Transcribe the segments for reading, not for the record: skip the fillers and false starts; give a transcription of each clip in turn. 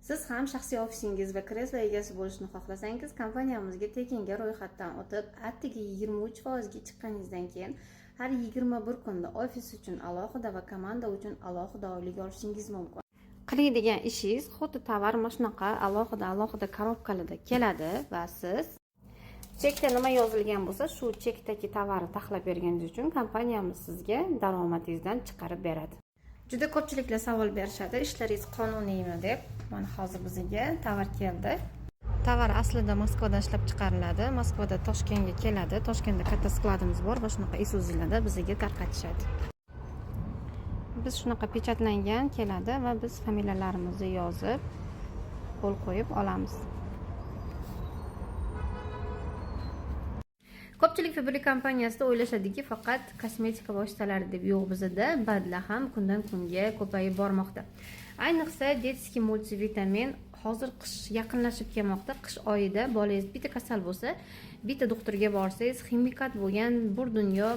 Siz ham shaxsiy ofisingiz va kreslo egasi bo'lishni xohlasangiz, kompaniyamizga tekinga ro'yxatdan o'tib, atigi 23% ga chiqqaningizdan keyin har 21 kunda ofis uchun alohida va komanda uchun alohida oylik olishingiz mumkin. Qiladigan ishingiz xuddi tovar mana shunaqa alohida korobkalarda keladi va siz chekda nima yozilgan bo'lsa, shu chekdagi tovarni taxlab berganingiz uchun kompaniyamiz sizga daromadingizdan chiqarib beradi. Juda ko'pchiliklar savol berishadi, ishlaringiz qonuniymi deb. Mana hozir bizga tovar keldi. Tovar aslida Moskvada ishlab chiqariladi. Moskvada Toshkentga keladi. Toshkentda katta skladimiz bor va shunaqa Isuzularda bizga tarqatishadi. Biz shunaqa pechatlangan keladi va biz familiyalarimizni yozib, qo'l qo'yib olamiz. Ko'pchilik Fabri kompaniyasida o'ylashadiki, faqat kosmetika vositalari deb. Yo'q, bizda badlar ham kundan kunga ko'payib bormoqda. Ayniqsa detskiy multivitamin hozir qish yaqinlashib kelmoqda. Qish oyida bolangiz bitta kasal bo'lsa, bitta doktorga borsangiz, ximikat bo'lgan bir dunyo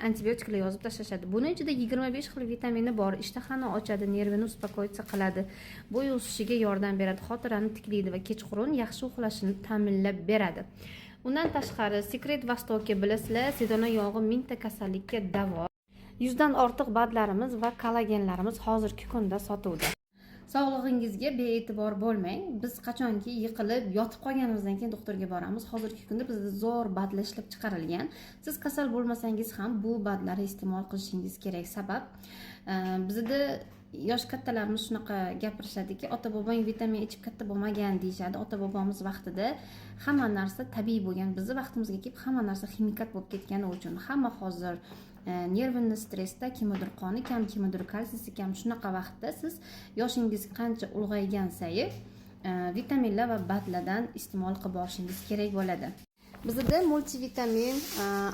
antibiotiklar yozib tashlashadi. Buning ichida 25 xil vitamini bor. Ishtahani ochadi, nervini uspakoyitsa qiladi. Bo'y o'sishiga yordam beradi, xotirani tiklaydi va kechqurun yaxshi uxlashini ta'minlab beradi. Undan tashqari, Secret Vostoki bilasizlar, sedona yog'i 1000 ta kasallikka davo. 100 dan ortiq badlarimiz va kollagenlarimiz hozirgi kunda sotuvda. Sog'lig'ingizga bee'tibor bo'lmang. Biz qachonki yiqilib, yotib qolganimizdan keyin doktorga boramiz. Hozirgi kunda bizda zo'r badlar ishlab chiqarilgan. Siz kasal bo'lmasangiz ham bu badlarni iste'mol qilishingiz kerak. Sabab bizda yosh kattalarimiz shunaqa gapirishadiki, ota bobong vitamin ichib katta bo'lmagan deyshadi. Ota bobomiz vaqtida hamma narsa tabiiy bo'lgan. Bizning vaqtimizga kelib hamma narsa ximikat bo'lib ketgani uchun hamma hozir nervni stressda, kimdir qoni kam, kimdir kalsiysi kam. Shunaqa vaqtda siz yoshingiz qancha ulg'aygan sayi vitaminlar va badlardan iste'mol qilib borishingiz kerak bo'ladi. Bizda multivitamin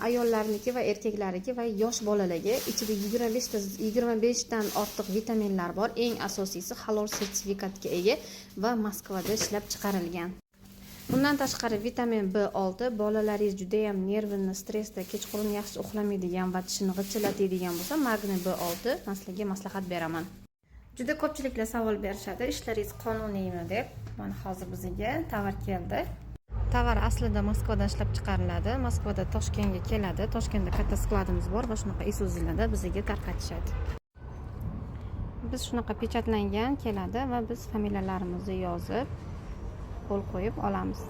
ayollarniki va erkaklarniki va yosh bolalarga ichida 25 dan ortiq vitaminlar bor. Eng asosiysi halol sertifikatga ega va Moskvada ishlab chiqarilgan. Bundan tashqari vitamin B6 bolalaringiz juda ham nervini stressda, kechqurun yaxshi uxlamaydigan va tishini g'ijillatadigan bo'lsa, magniy B6 man sizlarga maslahat beraman. Juda ko'pchiliklar savol berishadi, ishlaringiz qonuniymi deb. Mana hozir bizga tovar keldi. Tovar aslida Moskvada ishlab chiqariladi. Moskvada Toshkentga keladi. Toshkentda katta skladimiz bor va shunaqa Isuzularda bizga tarqatishadi. Biz shunaqa pechatlangan keladi va biz familiyalarimizni yozib, qo'l qo'yib olamiz.